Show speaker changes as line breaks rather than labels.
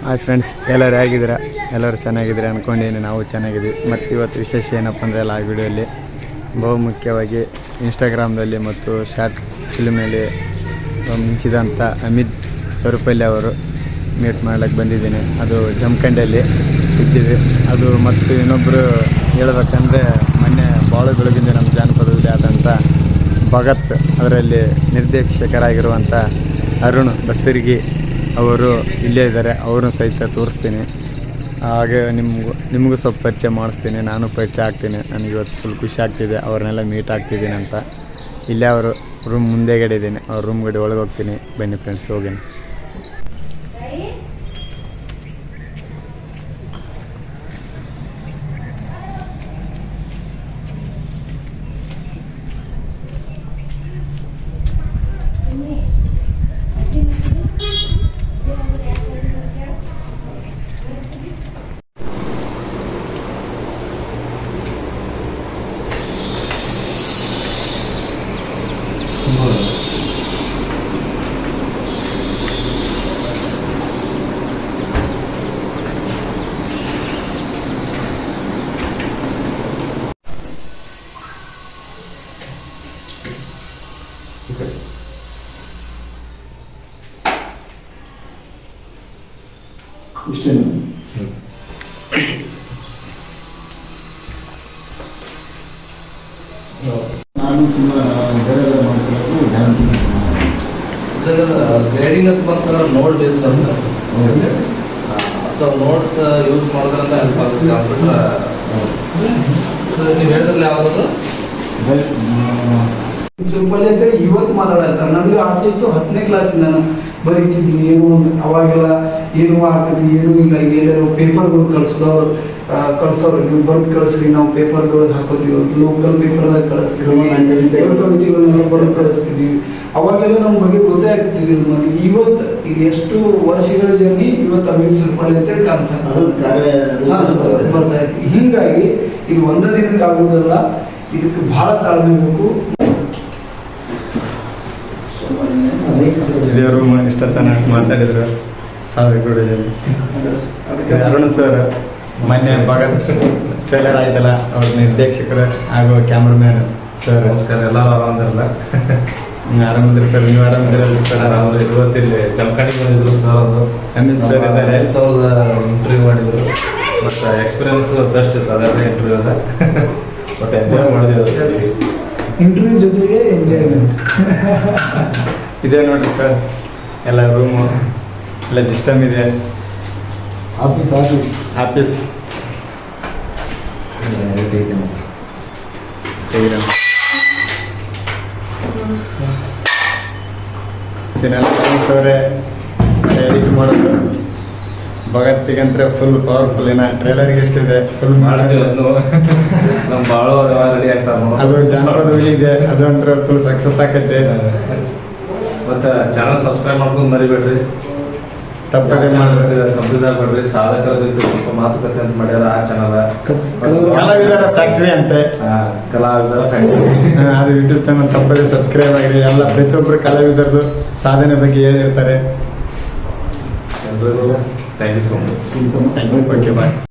Hi friends, ಎಲ್ಲರೂ ಹೇಗಿದ್ದೀರಾ? ಎಲ್ಲರೂ ಚೆನ್ನಾಗಿದ್ದೀರಾ ಅಂದ್ಕೊಂಡಿದ್ದೀನಿ. ನಾವು ಚೆನ್ನಾಗಿದ್ದೀವಿ. ಮತ್ತು ಇವತ್ತು ವಿಶೇಷ ಏನಪ್ಪ ಅಂದರೆ ಆ ವಿಡಿಯೋಲಿ ಬಹುಮುಖ್ಯವಾಗಿ ಇನ್ಸ್ಟಾಗ್ರಾಮ್ದಲ್ಲಿ ಮತ್ತು ಶಾರ್ಟ್ ಫಿಲ್ಮ್ನಲ್ಲಿ ಮಿಂಚಿದಂಥ ಅಮಿತ್ ಸರುಪಲ್ಲಿ ಅವರು ಮೀಟ್ ಮಾಡ್ಲಿಕ್ಕೆ ಬಂದಿದ್ದೀನಿ. ಅದು ಜಮಖಂಡಿಯಲ್ಲಿ ಇದ್ದೀವಿ. ಅದು ಮತ್ತು ಇನ್ನೊಬ್ಬರು ಹೇಳ್ಬೇಕಂದ್ರೆ ಮೊನ್ನೆ ಬಾಳು ಬೆಳಗಿಂದ ನಮ್ಮ ಜಾನಪದದಲ್ಲಿ ಆದಂಥ ಭಗತ್ ಅದರಲ್ಲಿ ನಿರ್ದೇಶಕರಾಗಿರುವಂಥ ಅರುಣ್ ಬಸರ್ಗಿ ಅವರು ಇಲ್ಲೇ ಇದ್ದಾರೆ. ಅವ್ರನ್ನೂ ಸಹಿತ ತೋರಿಸ್ತೀನಿ. ಹಾಗೆ ನಿಮಗೂ ಸ್ವಲ್ಪ ಪರಿಚಯ ಮಾಡಿಸ್ತೀನಿ. ನಾನು ಪರಿಚಯ ಆಗ್ತೀನಿ. ನನಗೆ ಇವತ್ತು ಫುಲ್ ಖುಷಿ ಆಗ್ತಿದೆ ಅವ್ರನ್ನೆಲ್ಲ ಮೀಟ್ ಆಗ್ತಿದ್ದೀನಿ ಅಂತ. ಇಲ್ಲೇ ಅವರು ರೂಮ್ ಮುಂದೆಗಡೆ ಇದ್ದೀನಿ. ಅವ್ರ ರೂಮ್ ಗಡೆ ಒಳಗೆ ಹೋಗ್ತೀನಿ. ಬನ್ನಿ ಫ್ರೆಂಡ್ಸ್, ಹೋಗಿನಿ.
ಇಷ್ಟೇನು ನಾನು ಸುಮ್ಮನೆ ಬೇರೆ ಮಾಡ್ಕೊಳ್ಳೋದು ಡ್ಯಾನ್ಸಿಂಗ್
ಗ್ರೇಡಿಂಗ್ ಅಂತ ಬಂತಂದ್ರೆ ನೋಡ್ ಬೇಸ್ ಬರ್ತದೆ. ಸೊ ನೋಟ್ಸ್ ಯೂಸ್ ಮಾಡೋದ್ರಿಂದ ಹೆಲ್ಪ್ ಆಗುತ್ತೆ ಅಂದ್ಬಿಟ್ರೆ ನೀವು ಹೇಳಿದ್ರಲ್ಲ ಯಾವ್ದಾದ್ರು
ಸಿಂಪಲ್ ಅಂತೇಳಿ ಇವತ್ತು ಮಾತಾಡಲ್ಲ. ನನಗೆ ಆಸೆ ಇತ್ತು 10ನೇ ಕ್ಲಾಸಿಂದ ನಾನು ಬರೀತಿದ್ವಿ. ಏನು ಅವಾಗೆಲ್ಲ ಏನು ಆಗ್ತದೆ ಏನೂ ಇಲ್ಲ. ಎಲ್ಲರೂ ಪೇಪರ್ಗಳು ಕಳ್ಸೋರು ನೀವು ಬರೆದು ಕಳಿಸ್ರಿ, ನಾವು ಪೇಪರ್ದೊಳಗೆ ಹಾಕೋತೀವಿ. ಲೋಕಲ್ ಪೇಪರ್ದಾಗ ಕಳಿಸ್ತೀವಿ, ಕವಿತೆಗಳನ್ನೆಲ್ಲ ಬರೆದು ಕಳಿಸ್ತೀವಿ. ಅವಾಗೆಲ್ಲ ನಮ್ಮ ಬಗ್ಗೆ ಗೊತ್ತೇ ಆಗ್ತಿದ್ದಿಲ್ಲ. ಮತ್ತು ಇವತ್ತು ಇದು ಎಷ್ಟು ವರ್ಷಗಳ ಜರ್ನಿ ಇವತ್ತು ಅಮಿತ್ ಸರುಪಲ್ಲಿ ಅಂತೇಳಿ ಕಾನ್ಸೆಪ್ಟ್ ಬರ್ತಾ ಇತ್ತು. ಹೀಗಾಗಿ ಇದು ಒಂದೇ ದಿನಕ್ಕೆ ಆಗೋದಲ್ಲ, ಇದಕ್ಕೆ ಬಹಳ ತಾಳ್ಮೆ ಬೇಕು.
ಇದೇ ರೂಮ್ ಇಷ್ಟತನ ಮಾತಾಡಿದ್ರು ಸಾಧಕರುಗಳಲ್ಲಿ. ಅದಕ್ಕೆ ಅರುಣ್ ಸರ್ ಮೊನ್ನೆ ಭಗತ್ ಟ್ರೇಲರ್ ಆಯ್ತಲ್ಲ, ಅವ್ರ ನಿರ್ದೇಶಕರು ಹಾಗೂ ಕ್ಯಾಮ್ರಾಮ್ಯಾನ್ ಸರ್.
ನಮಸ್ಕಾರ, ಎಲ್ಲ ಆರಾಮದಿರಲ್ಲ?
ಆರಾಮದ್ರಿ ಸರ್, ನೀವು ಆರಾಮದಿರಲ್ಲ ಸರ್?
ಅವರು ಇವತ್ತಿಲ್ಲಿ ಜಮಖಂಡಿಗೆ ಬಂದಿದ್ರು ಸರ್. ಅದು
ಅಮಿತ್ ಸರ್ ಇದ್ದಾರೆ.
ಇಂಟರ್ವ್ಯೂ ಮಾಡಿದ್ರು. ಮತ್ತು ಎಕ್ಸ್ಪೀರಿಯನ್ಸ್ ಬೆಸ್ಟ್ ಇತ್ತು ಅದೆಲ್ಲ ಇಂಟರ್ವ್ಯೂ ಅದ. ಬಟ್ ಎಂಜಾಯ್ ಮಾಡಿದ್ರು.
ಇಂಟರ್ವ್ಯೂ ಜೊತೆಗೆ ಎಂಜಾಯ್ಮೆಂಟ್
ಇದೆ ನೋಡಿರಿ ಸರ್. ಎಲ್ಲ ರೂಮು ಎಲ್ಲ ಸಿಸ್ಟಮ್ ಇದೆ.
ಆಫೀಸ್
ಆಫೀಸ್ ಇದನ್ನೆಲ್ಲ ಸೌರೆ ಎಡಿಟ್ ಮಾಡೋದು. ಭಗತ್ತಿಗಂತ್ರ ಫುಲ್ ಪವರ್ಫುಲ್. ಏನ ಟ್ರೇಲರ್ಗೆ ಎಷ್ಟಿದೆ ಫುಲ್
ಮಾಡಿದ್ವಿ. ಅದು ನಮ್ಮ ಭಾಳ ರೆಡಿ ಆಗ್ತಾರೆ.
ಅದು ಜಾನಪದ ಇದೆ. ಅದು ಅಂದ್ರೆ ಫುಲ್ ಸಕ್ಸಸ್ ಆಕೈತೆ.
ಮತ್ತು ಚಾನಲ್ ಸಬ್ಸ್ಕ್ರೈಬ್ ಮಾಡ್ಕೊಂಡು ಮರಿಬೇಡ್ರಿ.
ತಪ್ಪದೆ ಮಾಡಿದ್ರೆ
ಕಂಪ್ಯೂಸ್ ಆಗ್ಬೇಡ್ರಿ. ಸಾಧಕರ ಜೊತೆ ಸ್ವಲ್ಪ ಮಾತುಕತೆ ಅಂತ ಮಾಡ್ಯಾರ ಆ ಚಾನಲ್.
ಕಲಾವಿದರ ಫ್ಯಾಕ್ಟ್ರಿ ಅಂತೆ.
ಕಲಾವಿದರ ಫ್ಯಾಕ್ಟ್ರಿ
ಅದು ಯೂಟ್ಯೂಬ್ ಚಾನಲ್. ತಪ್ಪದೆ ಸಬ್ಸ್ಕ್ರೈಬ್ ಆಗಿರಿ. ಎಲ್ಲ ಪ್ರತಿಯೊಬ್ಬರು ಕಲಾವಿದರದು ಸಾಧನೆ ಬಗ್ಗೆ ಹೇಳಿರ್ತಾರೆ.
ಎಲ್ರಿಗೂ thank you so much.
Okay, bye.